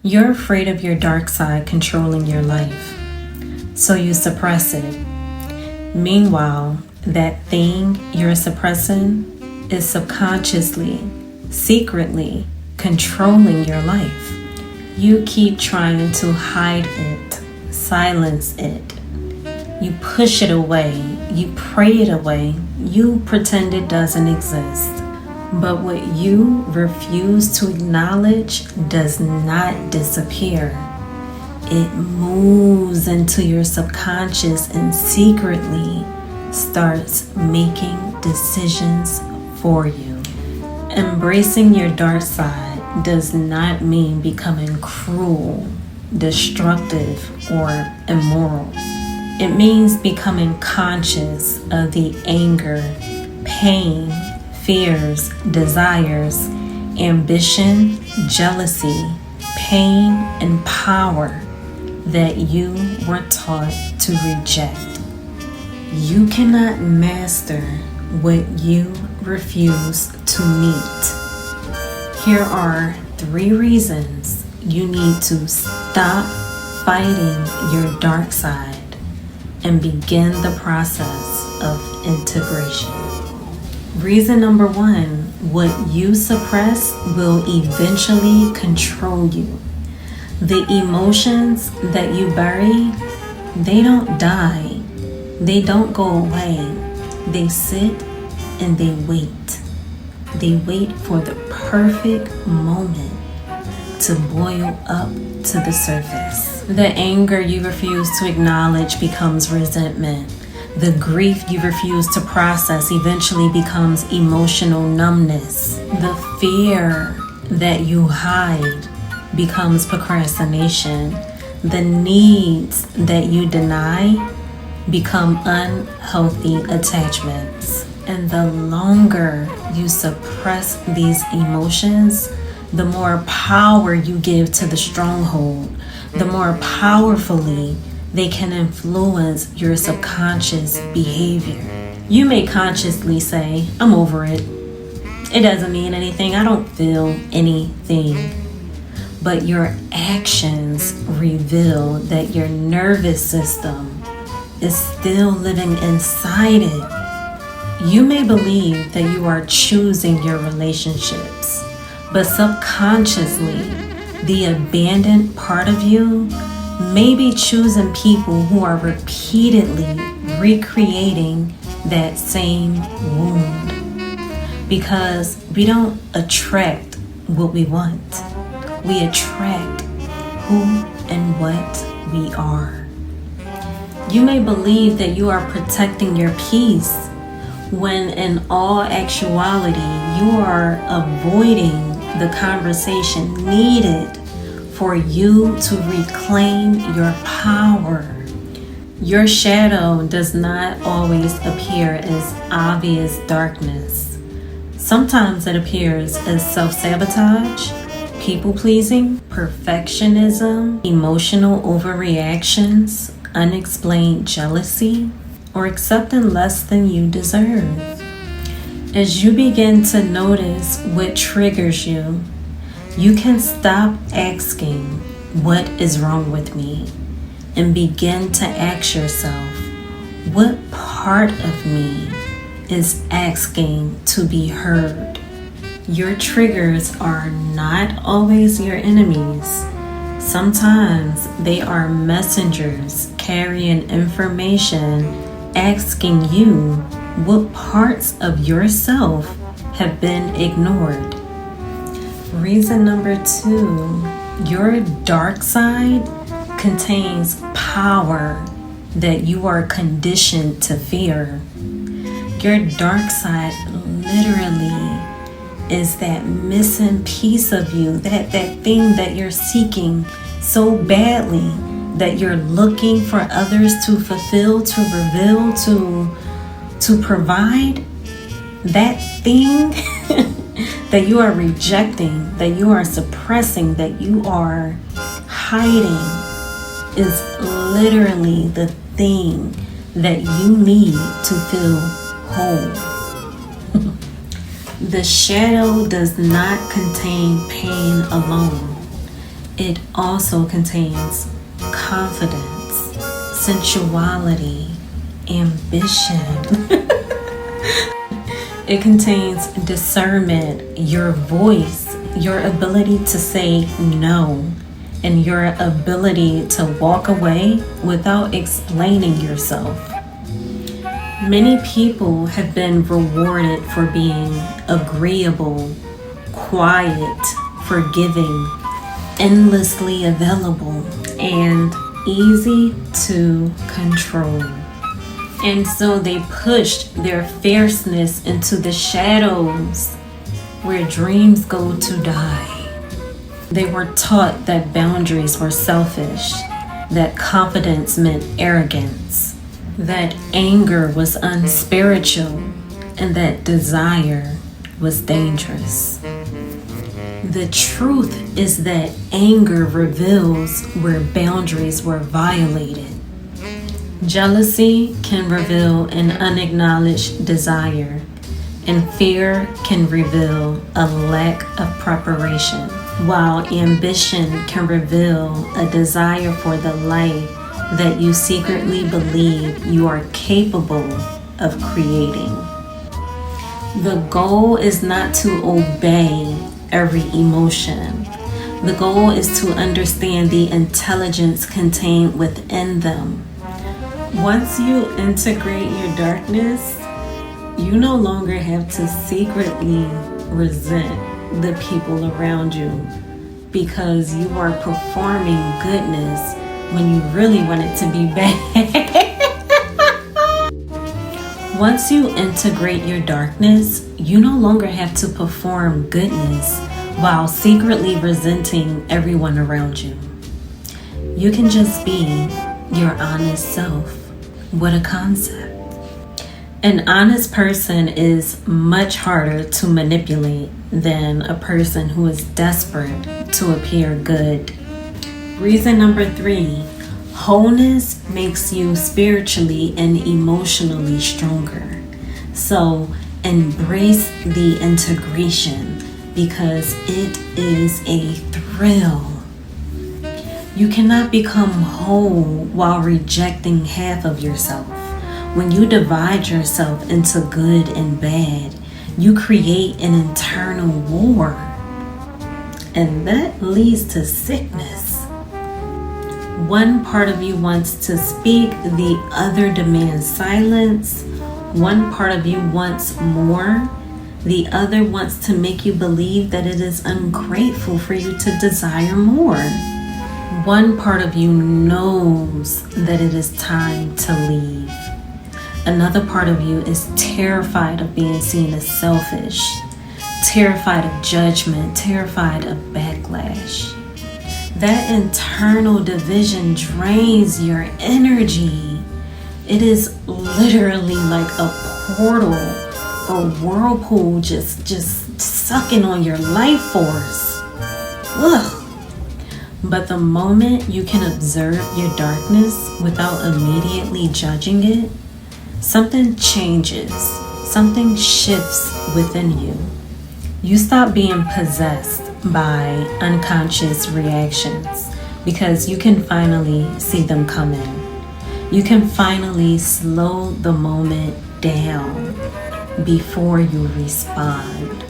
You're afraid of your dark side controlling your life, so you suppress it. Meanwhile, that thing you're suppressing is subconsciously, secretly controlling your life. You keep trying to hide it, silence it. You push it away, you pray it away, you pretend it doesn't exist. But what you refuse to acknowledge does not disappear. It moves into your subconscious and secretly starts making decisions for you. Embracing your dark side does not mean becoming cruel, destructive, or immoral. It means becoming conscious of the anger, pain, fears, desires, ambition, jealousy, pain, and power that you were taught to reject. You cannot master what you refuse to meet. Here are 3 reasons you need to stop fighting your dark side and begin the process of integration. Reason number 1, what you suppress will eventually control you. The emotions that you bury, they don't die. They don't go away. They sit and they wait. They wait for the perfect moment to boil up to the surface. The anger you refuse to acknowledge becomes resentment. The grief you refuse to process eventually becomes emotional numbness. The fear that you hide becomes procrastination. The needs that you deny become unhealthy attachments. And the longer you suppress these emotions, the more power you give to the stronghold, the more powerfully they can influence your subconscious behavior. You may consciously say, I'm over it. It doesn't mean anything. I don't feel anything. But your actions reveal that your nervous system is still living inside it. You may believe that you are choosing your relationships, but subconsciously, the abandoned part of you may be choosing people who are repeatedly recreating that same wound. Because we don't attract what we want. We attract who and what we are. You may believe that you are protecting your peace when in all actuality you are avoiding the conversation needed for you to reclaim your power. Your shadow does not always appear as obvious darkness. Sometimes it appears as self-sabotage, people-pleasing, perfectionism, emotional overreactions, unexplained jealousy, or accepting less than you deserve. As you begin to notice what triggers you, you can stop asking, what is wrong with me? And begin to ask yourself, what part of me is asking to be heard? Your triggers are not always your enemies. Sometimes they are messengers carrying information, asking you what parts of yourself have been ignored. Reason number 2, your dark side contains power that you are conditioned to fear. Your dark side literally is that missing piece of you, that thing that you're seeking so badly, that you're looking for others to fulfill, to reveal, to provide. That thing that you are rejecting, that you are suppressing, that you are hiding is literally the thing that you need to feel whole. The shadow does not contain pain alone. it also contains confidence, sensuality, ambition. It contains discernment, your voice, your ability to say no, and your ability to walk away without explaining yourself. Many people have been rewarded for being agreeable, quiet, forgiving, endlessly available, and easy to control. And so they pushed their fierceness into the shadows where dreams go to die. They were taught that boundaries were selfish, that confidence meant arrogance, that anger was unspiritual, and that desire was dangerous. The truth is that anger reveals where boundaries were violated. Jealousy can reveal an unacknowledged desire, and fear can reveal a lack of preparation, while ambition can reveal a desire for the life that you secretly believe you are capable of creating. The goal is not to obey every emotion. The goal is to understand the intelligence contained within them. Once you integrate your darkness, you no longer have to secretly resent the people around you because you are performing goodness when you really want it to be bad. Once you integrate your darkness, you no longer have to perform goodness while secretly resenting everyone around you. You can just be your honest self. What a concept. An honest person is much harder to manipulate than a person who is desperate to appear good. Reason number 3, wholeness makes you spiritually and emotionally stronger. So embrace the integration because it is a thrill. You cannot become whole while rejecting half of yourself. When you divide yourself into good and bad, you create an internal war. And that leads to sickness. One part of you wants to speak, the other demands silence. One part of you wants more. The other wants to make you believe that it is ungrateful for you to desire more. One part of you knows that it is time to leave. Another part of you is terrified of being seen as selfish, terrified of judgment, terrified of backlash. That internal division drains your energy. It is literally like a portal, a whirlpool just sucking on your life force. Ugh. But the moment you can observe your darkness without immediately judging it, something changes, something shifts within you. You stop being possessed by unconscious reactions because you can finally see them coming. You can finally slow the moment down before you respond.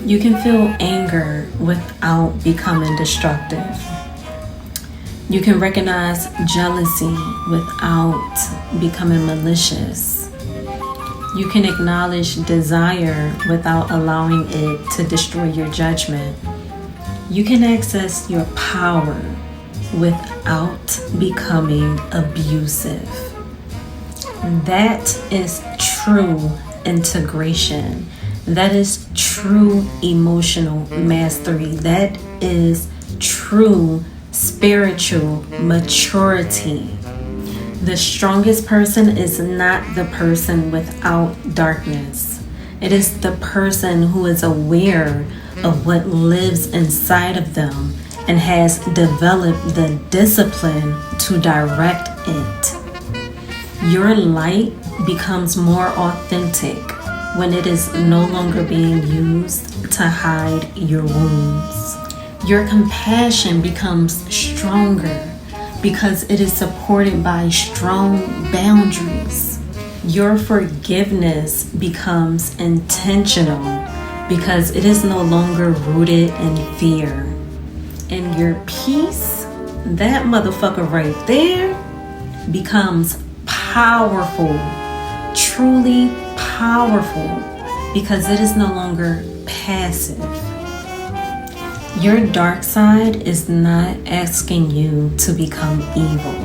You can feel anger without becoming destructive. You can recognize jealousy without becoming malicious. You can acknowledge desire without allowing it to destroy your judgment. You can access your power without becoming abusive. That is true integration. That is true emotional mastery. That is true spiritual maturity. The strongest person is not the person without darkness. It is the person who is aware of what lives inside of them and has developed the discipline to direct it. Your light becomes more authentic when it is no longer being used to hide your wounds. Your compassion becomes stronger because it is supported by strong boundaries. Your forgiveness becomes intentional because it is no longer rooted in fear. And your peace, that motherfucker right there, becomes powerful, truly powerful, because it is no longer passive. Your dark side is not asking you to become evil.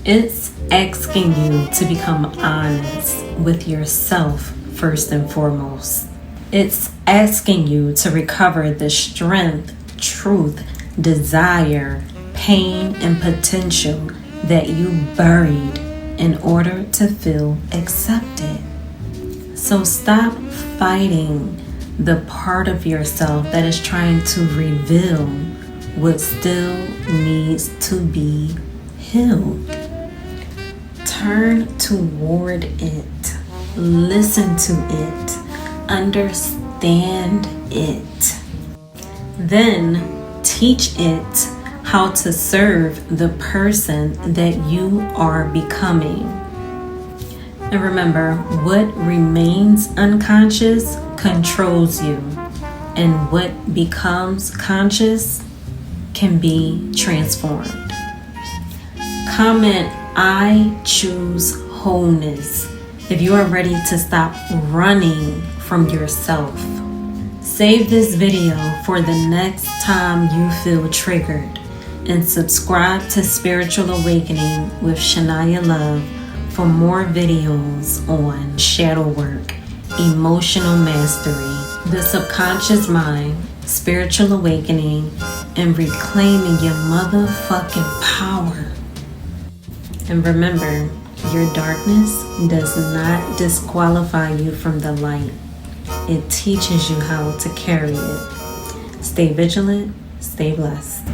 It's asking you to become honest with yourself first and foremost. It's asking you to recover the strength, truth, desire, pain, and potential that you buried in order to feel accepted. So stop fighting the part of yourself that is trying to reveal what still needs to be healed. Turn toward it, listen to it, understand it. Then teach it how to serve the person that you are becoming. And remember, what remains unconscious controls you, and what becomes conscious can be transformed. Comment, I choose wholeness, if you are ready to stop running from yourself. Save this video for the next time you feel triggered, and subscribe to Spiritual Awakening with Shania Love for more videos on shadow work, emotional mastery, the subconscious mind, spiritual awakening, and reclaiming your motherfucking power. And remember, your darkness does not disqualify you from the light. It teaches you how to carry it. Stay vigilant, stay blessed.